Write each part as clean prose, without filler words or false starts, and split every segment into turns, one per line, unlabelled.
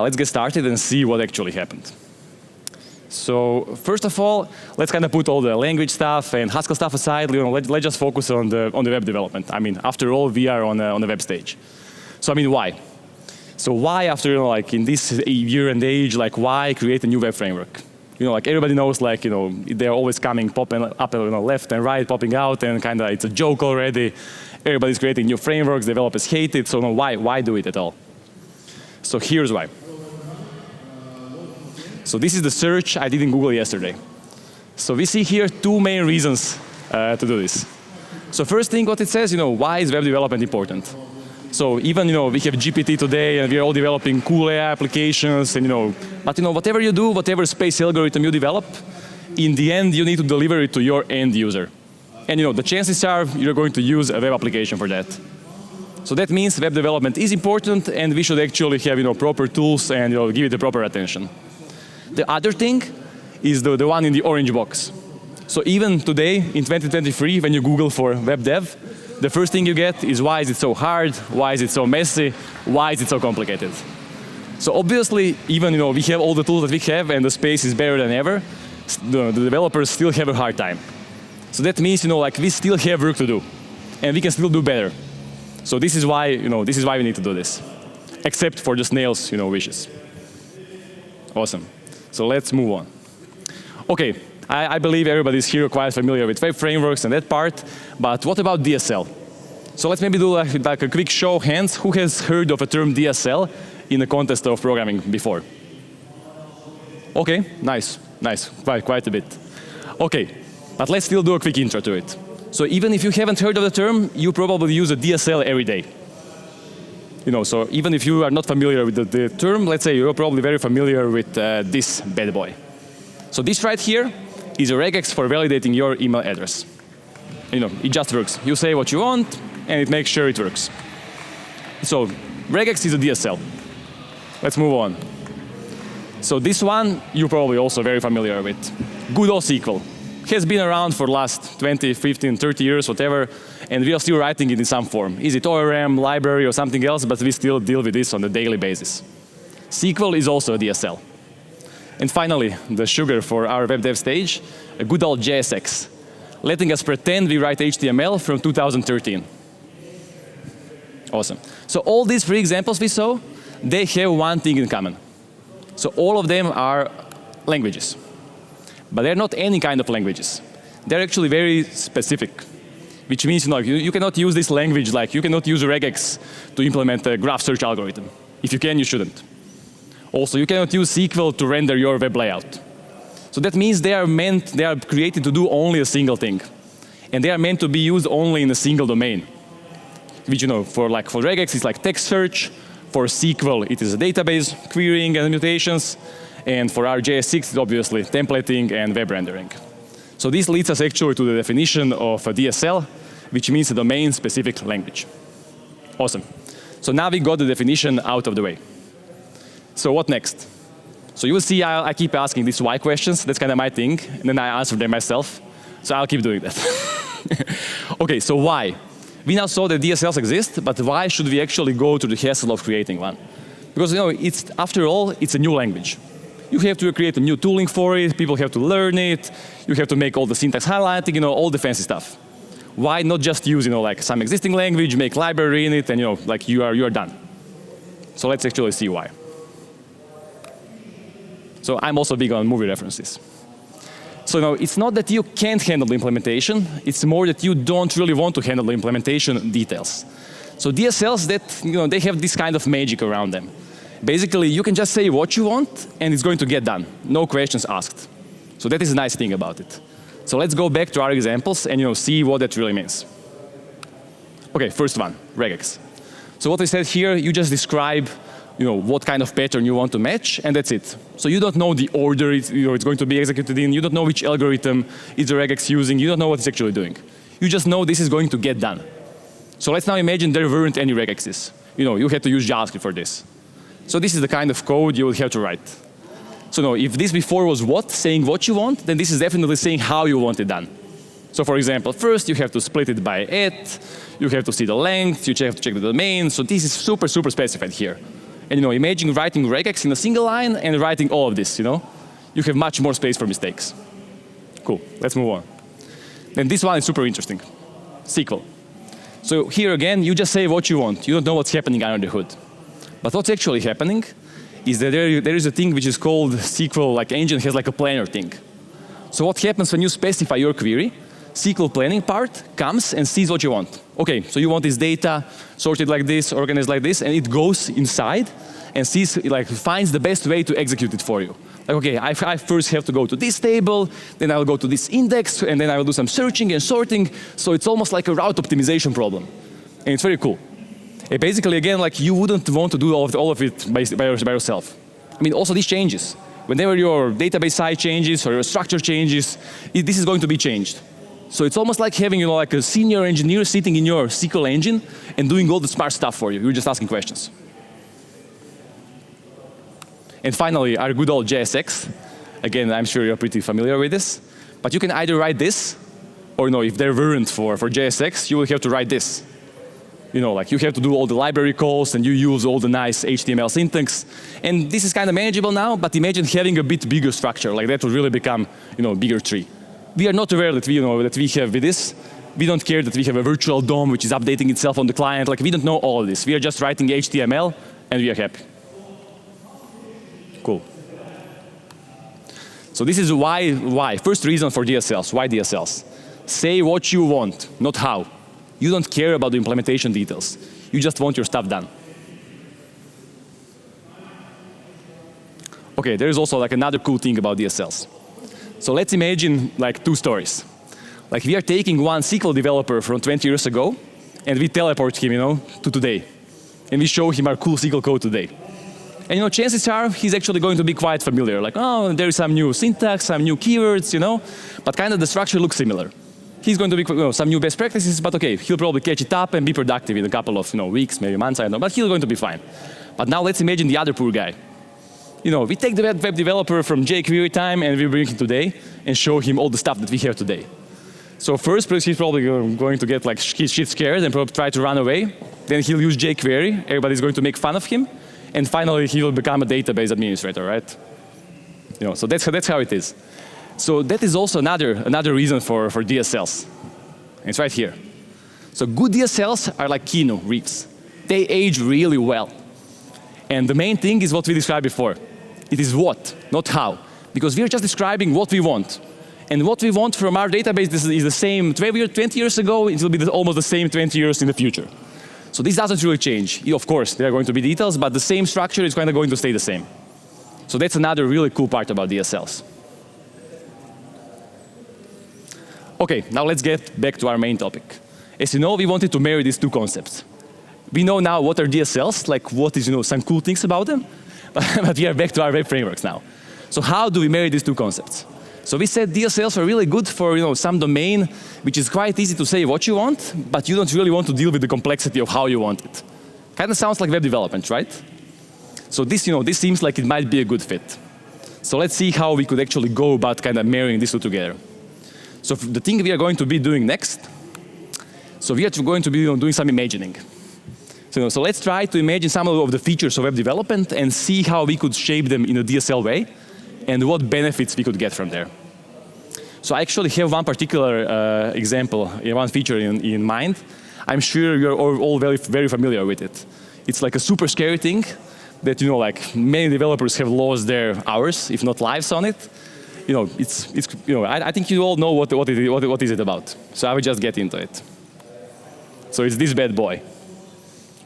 let's get started and see what actually happened. So first of all, let's kind of put all the language stuff and Haskell stuff aside. Let's just focus on the web development. I mean, after all, we are on the web stage. So I mean, why? So why, after like in this year and age, like why create a new web framework? Like everybody knows, like they're always coming, popping up, left and right, popping out, and kind of it's a joke already. Everybody's creating new frameworks. Developers hate it. So why do it at all? So here's why. So this is the search I did in Google yesterday. So we see here two main reasons to do this. So first thing, what it says, why is web development important? So even, we have GPT today, and we are all developing cool AI applications, and but whatever you do, whatever space algorithm you develop, in the end, you need to deliver it to your end user. And the chances are you're going to use a web application for that. So that means web development is important, and we should actually have proper tools and give it the proper attention. The other thing is the one in the orange box. So even today, in 2023, when you Google for web dev, the first thing you get is why is it so hard, why is it so messy, why is it so complicated. So obviously, even we have all the tools that we have and the space is better than ever, the developers still have a hard time. So that means like we still have work to do, and we can still do better. So this is why we need to do this, except for the snail's wishes. Awesome. So let's move on. Okay, I believe everybody's here quite familiar with web frameworks and that part, but what about DSL? So let's maybe do like a quick show of hands. Who has heard of a term DSL in the context of programming before? Okay, nice, quite a bit. Okay, but let's still do a quick intro to it. So even if you haven't heard of the term, you probably use a DSL every day. So even if you are not familiar with the term, let's say you're probably very familiar with this bad boy. So this right here is a regex for validating your email address. It just works. You say what you want, and it makes sure it works. So regex is a DSL. Let's move on. So this one, you're probably also very familiar with. Good old SQL. Has been around for the last 20, 15, 30 years, whatever, and we are still writing it in some form. Is it ORM, library, or something else, but we still deal with this on a daily basis. SQL is also a DSL. And finally, the sugar for our web dev stage, a good old JSX, letting us pretend we write HTML from 2013. Awesome. So all these three examples we saw, they have one thing in common. So all of them are languages. But they're not any kind of languages. They're actually very specific, which means you cannot use this language, like you cannot use a regex to implement a graph search algorithm. If you can, you shouldn't. Also, you cannot use SQL to render your web layout. So that means they are created to do only a single thing. And they are meant to be used only in a single domain. Which, for regex, it's like text search. For SQL, it is a database querying and mutations. And for our JS6, it's obviously templating and web rendering. So this leads us actually to the definition of a DSL, which means a domain-specific language. Awesome. So now we got the definition out of the way. So what next? So you will see I keep asking these why questions. That's kind of my thing. And then I answer them myself. So I'll keep doing that. Okay, so why? We now saw that DSLs exist, but why should we actually go to the hassle of creating one? Because after all, it's a new language. You have to create a new tooling for it. People have to learn it. You have to make all the syntax highlighting, all the fancy stuff. Why not just use, like some existing language, make library in it, and you are done. So let's actually see why. So I'm also big on movie references. So it's not that you can't handle the implementation. It's more that you don't really want to handle the implementation details. So DSLs, they have this kind of magic around them. Basically, you can just say what you want, and it's going to get done. No questions asked. So that is a nice thing about it. So let's go back to our examples and see what that really means. Okay, first one, regex. So what we said here, you just describe what kind of pattern you want to match, and that's it. So you don't know the order it's going to be executed in. You don't know which algorithm is the regex using. You don't know what it's actually doing. You just know this is going to get done. So let's now imagine there weren't any regexes. You had to use JavaScript for this. So this is the kind of code you would have to write. So if this before was saying what you want, then this is definitely saying how you want it done. So for example, first you have to split it by @, you have to see the length, you have to check the domain. So this is super, super specified here. And imagine writing regex in a single line and writing all of this. You have much more space for mistakes. Cool. Let's move on. Then this one is super interesting. SQL. So here again, you just say what you want. You don't know what's happening under the hood. But what's actually happening is that there is a thing which is called SQL, like engine has like a planner thing. So what happens when you specify your query? SQL planning part comes and sees what you want. Okay, so you want this data sorted like this, organized like this, and it goes inside and sees, like, finds the best way to execute it for you. Like, okay, I first have to go to this table, then I will go to this index, and then I will do some searching and sorting. So it's almost like a route optimization problem, and it's very cool. And basically, again, like you wouldn't want to do all of it by yourself. I mean, also this changes. Whenever your database size changes or your structure changes, this is going to be changed. So it's almost like having like a senior engineer sitting in your SQL engine and doing all the smart stuff for you. You're just asking questions. And finally, our good old JSX. Again, I'm sure you're pretty familiar with this. But you can either write this, or if there weren't for JSX, you will have to write this. Like you have to do all the library calls and you use all the nice HTML syntax. And this is kind of manageable now, but imagine having a bit bigger structure. Like that would really become, bigger tree. We are not aware that we have with this. We don't care that we have a virtual DOM which is updating itself on the client. Like we don't know all of this. We are just writing HTML and we are happy. Cool. So this is why. First reason for DSLs. Why DSLs? Say what you want, not how. You don't care about the implementation details. You just want your stuff done. Okay, there is also like another cool thing about DSLs. So let's imagine like two stories. Like we are taking one SQL developer from 20 years ago, and we teleport him, to today. And we show him our cool SQL code today. And chances are he's actually going to be quite familiar. Like, oh, there is some new syntax, some new keywords, but kind of the structure looks similar. He's going to be some new best practices, but okay, he'll probably catch it up and be productive in a couple of weeks, maybe months, I don't know, but he's going to be fine. But now let's imagine the other poor guy. We take the web developer from jQuery time and we bring him today and show him all the stuff that we have today. So first, he's probably going to get like shit scared and probably try to run away. Then he'll use jQuery. Everybody's going to make fun of him. And finally, he will become a database administrator, right? So that's how it is. So that is also another reason for DSLs. And it's right here. So good DSLs are like Kino reefs. They age really well. And the main thing is what we described before. It is what, not how. Because we are just describing what we want. And what we want from our database is the same 20 years ago, it will be almost the same 20 years in the future. So this doesn't really change. Of course, there are going to be details, but the same structure is going to stay the same. So that's another really cool part about DSLs. Okay, now let's get back to our main topic. As you know, we wanted to marry these two concepts. We know now what are DSLs, like what is, some cool things about them, but we are back to our web frameworks now. So how do we marry these two concepts? So we said DSLs are really good for some domain which is quite easy to say what you want, but you don't really want to deal with the complexity of how you want it. Kind of sounds like web development, right? So this, this seems like it might be a good fit. So let's see how we could actually go about kind of marrying these two together. So the thing we are going to be doing next, so we are going to be doing some imagining. So let's try to imagine some of the features of web development and see how we could shape them in a DSL way and what benefits we could get from there. So I actually have one particular example, one feature in mind. I'm sure you're all very familiar with it. It's like a super scary thing that like many developers have lost their hours, if not lives, on it. I think you all know what is it about. So I will just get into it. So it's this bad boy.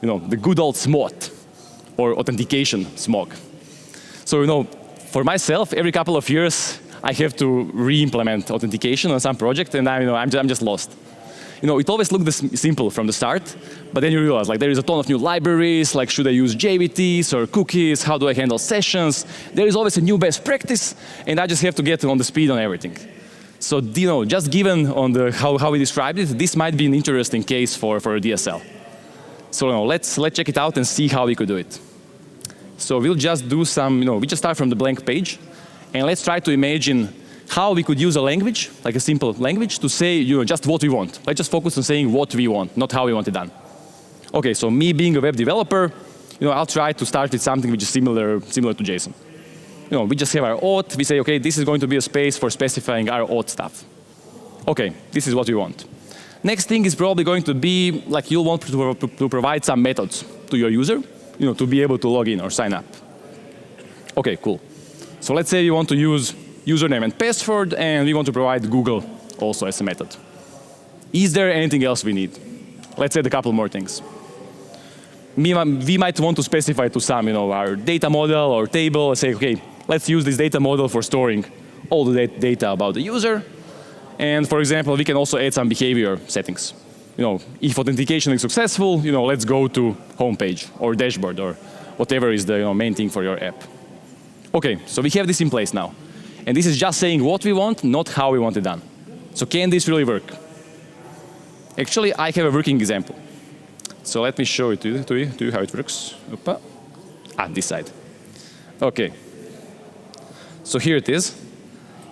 The good old SMOT, or authentication smog. So for myself, every couple of years, I have to re-implement authentication on some project, and I'm just lost. It always looked simple from the start, but then you realize like there is a ton of new libraries, like should I use JVTs or cookies, how do I handle sessions? There is always a new best practice, and I just have to get on the speed on everything. So just given on how we described it, this might be an interesting case for a DSL. So let's check it out and see how we could do it. So we'll just do some, we just start from the blank page, and let's try to imagine how we could use a language, like a simple language, to say just what we want. Let's just focus on saying what we want, not how we want it done. Okay, so me being a web developer, I'll try to start with something which is similar to JSON. We just have our auth. We say, OK, this is going to be a space for specifying our auth stuff. OK, this is what we want. Next thing is probably going to be, like, you'll want to provide some methods to your user, to be able to log in or sign up. OK, cool. So let's say you want to use username and password, and we want to provide Google also as a method. Is there anything else we need? Let's add a couple more things. We might want to specify to some, our data model or table, and say, OK, let's use this data model for storing all the data about the user. And for example, we can also add some behavior settings. If authentication is successful, let's go to homepage or dashboard or whatever is the main thing for your app. OK, so we have this in place now. And this is just saying what we want, not how we want it done. So can this really work? Actually, I have a working example. So let me show it to you how it works. Opa. This side. OK. So here it is.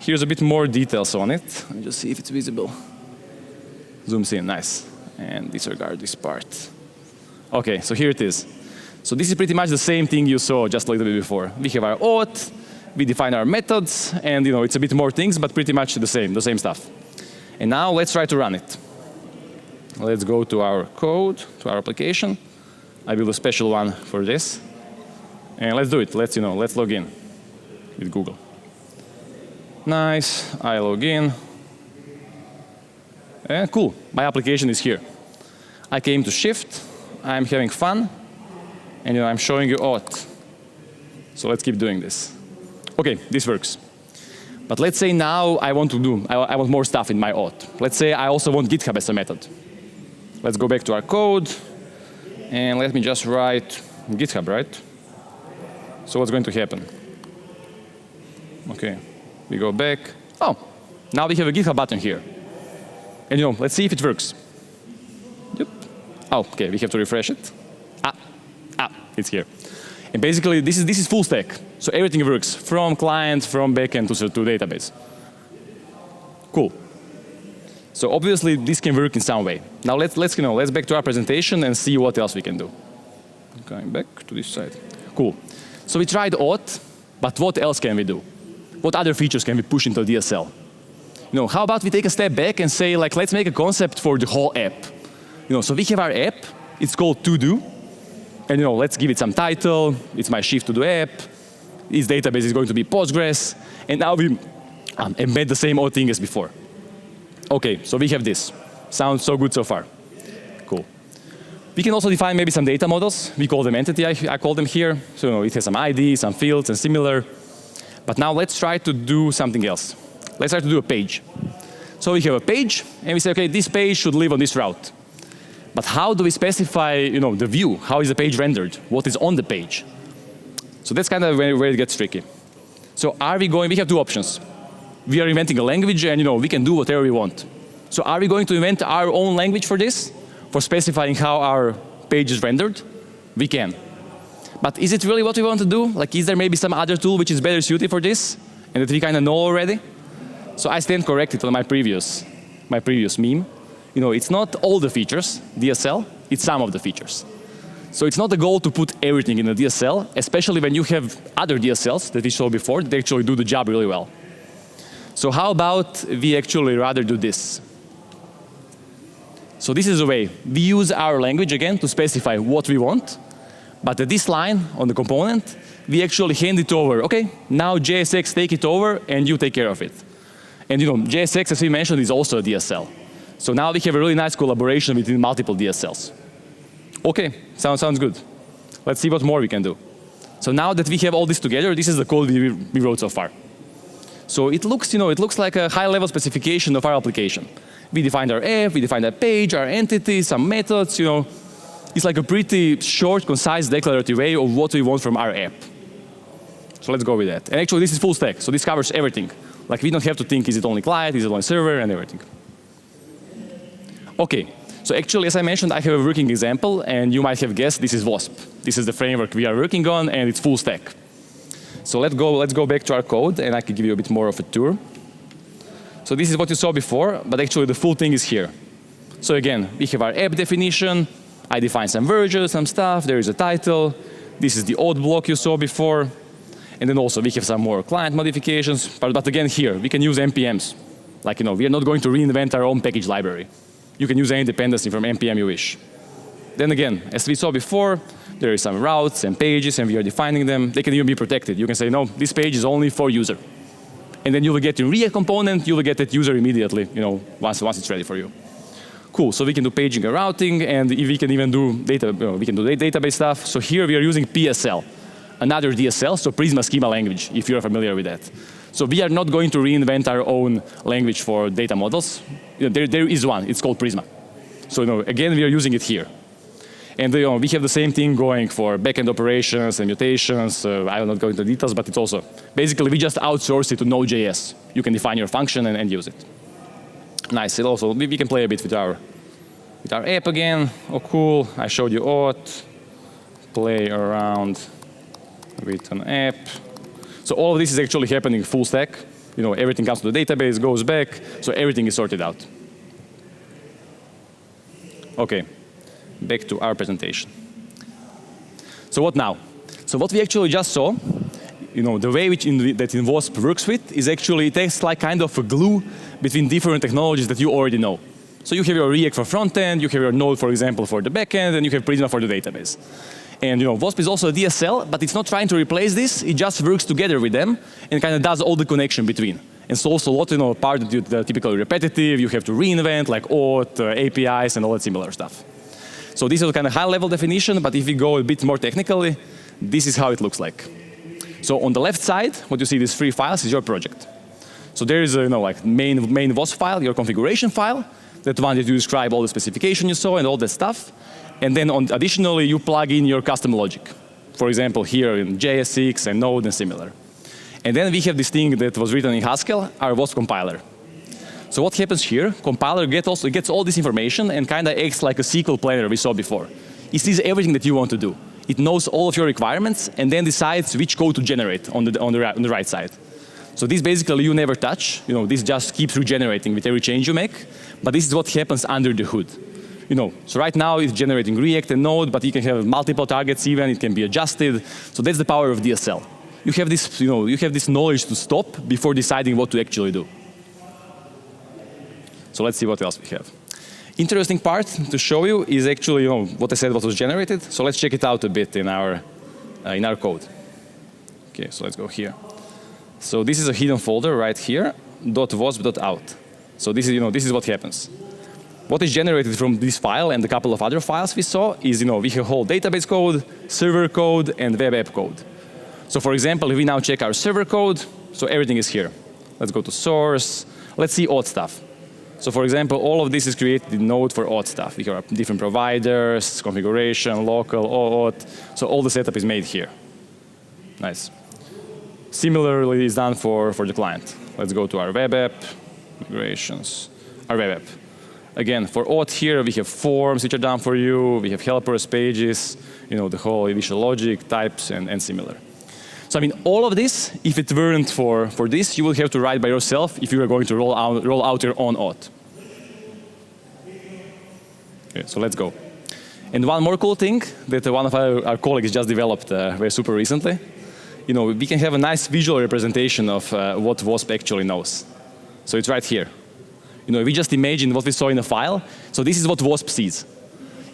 Here's a bit more details on it. Let me just see if it's visible. Zooms in, nice. And disregard this part. OK, so here it is. So this is pretty much the same thing you saw just a little bit before. We have our auth, we define our methods, and it's a bit more things, but pretty much the same stuff. And now let's try to run it. Let's go to our code, to our application. I built a special one for this. And let's do it. Let's log in with Google. Nice, I log in. And cool, my application is here. I came to Shift, I'm having fun, and I'm showing you auth. So let's keep doing this. OK, this works. But let's say now I want more stuff in my auth. Let's say I also want GitHub as a method. Let's go back to our code, and let me just write GitHub, right? So what's going to happen? OK. We go back. Oh, now we have a GitHub button here. And let's see if it works. Yep. Oh, OK, we have to refresh it. It's here. And basically, this is full stack. So everything works from client, from backend to database. Cool. So obviously, this can work in some way. Now let's back to our presentation and see what else we can do. Going back to this side. Cool. So we tried auth, but what else can we do? What other features can we push into DSL? How about we take a step back and say, like, let's make a concept for the whole app. So we have our app. It's called To Do. And let's give it some title. It's my Shift To Do app. Its database is going to be Postgres. And now we embed the same old thing as before. OK, so we have this. Sounds so good so far. Cool. We can also define maybe some data models. We call them entity. I call them here. So it has some ID, some fields, and similar. But now let's try to do something else. Let's try to do a page. So we have a page, and we say, OK, this page should live on this route. But how do we specify the view? How is the page rendered? What is on the page? So that's kind of where it gets tricky. So we have two options. We are inventing a language, and we can do whatever we want. So are we going to invent our own language for this? For specifying how our page is rendered? We can. But is it really what we want to do? Like, is there maybe some other tool which is better suited for this, and that we kind of know already? So I stand corrected on my previous meme. It's not all the features, DSL, it's some of the features. So it's not the goal to put everything in a DSL, especially when you have other DSLs that we saw before that actually do the job really well. So how about we actually rather do this? So this is a way. We use our language again to specify what we want. But at this line on the component, we actually hand it over. OK, now JSX take it over, and you take care of it. And JSX, as we mentioned, is also a DSL. So now we have a really nice collaboration between multiple DSLs. OK, sounds good. Let's see what more we can do. So now that we have all this together, this is the code we wrote so far. So it looks like a high-level specification of our application. We defined our app, we defined our page, our entity, some methods. It's like a pretty short, concise, declarative way of what we want from our app. So let's go with that. And actually, this is full stack, so this covers everything. Like, we don't have to think, is it only client, is it only server, and everything. OK, so actually, as I mentioned, I have a working example, and you might have guessed this is WASP. This is the framework we are working on, and it's full stack. So let's go back to our code, and I can give you a bit more of a tour. So this is what you saw before, but actually the full thing is here. So again, we have our app definition. I define some versions, some stuff. There is a title. This is the old block you saw before. And then also we have some more client modifications. But again here, we can use NPMs. Like, we are not going to reinvent our own package library. You can use any dependency from NPM you wish. Then again, as we saw before, there is some routes and pages, and we are defining them. They can even be protected. You can say, no, this page is only for user. And then you will get your React component, you will get that user immediately, once it's ready for you. Cool, so we can do paging and routing, and we can even do database stuff. So here we are using PSL, another DSL, so Prisma schema language, if you're familiar with that. So we are not going to reinvent our own language for data models. There is one, it's called Prisma. So again, we are using it here. And we have the same thing going for backend operations and mutations. I will not go into details, but it's also, basically we just outsource it to Node.js. You can define your function and use it. Nice, it also, we can play a bit with our app again. Oh cool, I showed you auth, play around with an app. So all of this is actually happening full stack. Everything comes to the database, goes back, so everything is sorted out. Okay. Back to our presentation. So what now? So what we actually just saw, the way that in WASP works with is actually it acts like kind of a glue between different technologies that you already know. So you have your React for front end, you have your Node, for example, for the back end, and you have Prisma for the database. And WASP is also a DSL, but it's not trying to replace this. It just works together with them and kind of does all the connection between. And solves a lot, part of the typically repetitive. You have to reinvent like auth, APIs, and all that similar stuff. So this is a kind of high-level definition, but if we go a bit more technically, this is how it looks like. So on the left side, what you see, these 3 files is your project. So there is a like main WASP file, your configuration file, that one that you describe all the specification you saw and all that stuff. And then additionally, you plug in your custom logic. For example, here in JSX and Node and similar. And then we have this thing that was written in Haskell, our WASP compiler. So what happens here, compiler gets all this information and kind of acts like a SQL planner we saw before. It sees everything that you want to do. It knows all of your requirements and then decides which code to generate on the right side. So this basically you never touch. This just keeps regenerating with every change you make. But this is what happens under the hood. So right now it's generating React and Node, but you can have multiple targets even. It can be adjusted. So that's the power of DSL. You have this, you have this knowledge to stop before deciding what to actually do. So let's see what else we have. Interesting part to show you is actually what I said what was generated. So let's check it out a bit in our code. Okay, so let's go here. So this is a hidden folder right here, .wasp.out. So this is what happens. What is generated from this file and a couple of other files we saw is we have whole database code, server code, and web app code. So for example, if we now check our server code, so everything is here. Let's go to source. Let's see auth stuff. So for example, all of this is created in Node for auth stuff. We have different providers, configuration, local, auth. So all the setup is made here. Nice. Similarly, it's done for the client. Let's go to our web app, migrations, our web app. Again, for auth here, we have forms which are done for you. We have helpers, pages, the whole initial logic, types, and similar. So all of this, if it weren't for this, you will have to write by yourself if you are going to roll out your own auth. Okay, so let's go. And one more cool thing that one of our colleagues just developed very super recently, we can have a nice visual representation of what WASP actually knows. So it's right here. We just imagine what we saw in the file. So this is what WASP sees.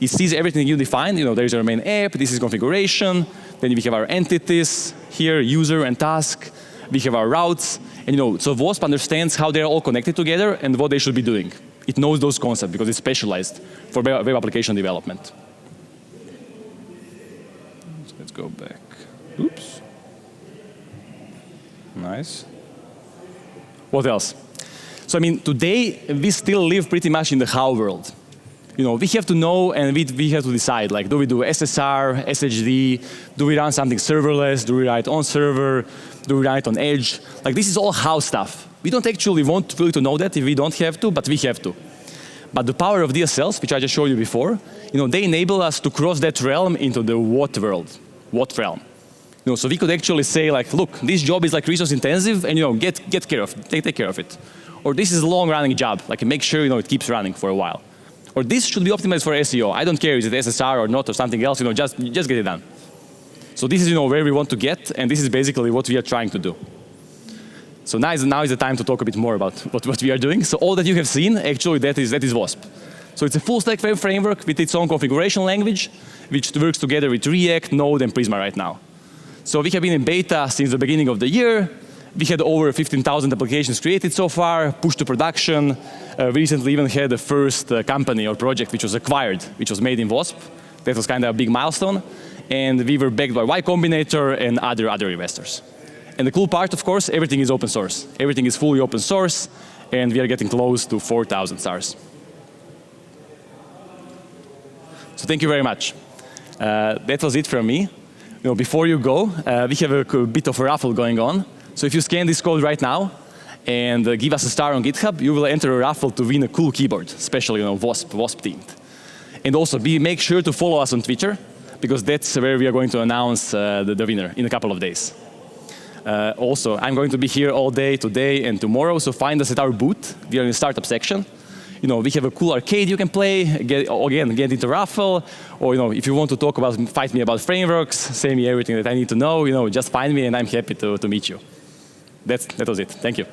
It sees everything you defined. There is our main app. This is configuration. Then we have our entities here, user and task. We have our routes. And so WASP understands how they're all connected together and what they should be doing. It knows those concepts because it's specialized for web application development. So let's go back. Oops. Nice. What else? So today we still live pretty much in the how world. We have to know and we have to decide, like, do we do SSR, SHD, do we run something serverless, do we write on server, do we write on edge? Like, this is all how stuff. We don't actually want really to know that if we don't have to, but we have to. But the power of DSLs, which I just showed you before, they enable us to cross that realm into the what world, what realm. So we could actually say, like, look, this job is like resource intensive, and take care of it. Or this is a long-running job, like make sure it keeps running for a while. Or this should be optimized for SEO. I don't care is it SSR or not or something else. Just get it done. So this is where we want to get, and this is basically what we are trying to do. So now is the time to talk a bit more about what we are doing. So all that you have seen, actually, that is WASP. So it's a full-stack web framework with its own configuration language, which works together with React, Node, and Prisma right now. So we have been in beta since the beginning of the year. We had over 15,000 applications created so far, pushed to production. We recently even had the first company or project which was acquired, which was made in WASP. That was kind of a big milestone. And we were backed by Y Combinator and other investors. And the cool part, of course, everything is open source. Everything is fully open source, and we are getting close to 4,000 stars. So thank you very much. That was it from me. Before you go, we have a bit of a raffle going on. So if you scan this code right now and give us a star on GitHub, you will enter a raffle to win a cool keyboard, especially WASP themed. And also make sure to follow us on Twitter, because that's where we are going to announce the winner in a couple of days. Also, I'm going to be here all day today and tomorrow, so find us at our booth. We are in the startup section. We have a cool arcade you can play, get into raffle, or if you want to fight me about frameworks, say me everything that I need to know, just find me and I'm happy to meet you. That was it. Thank you.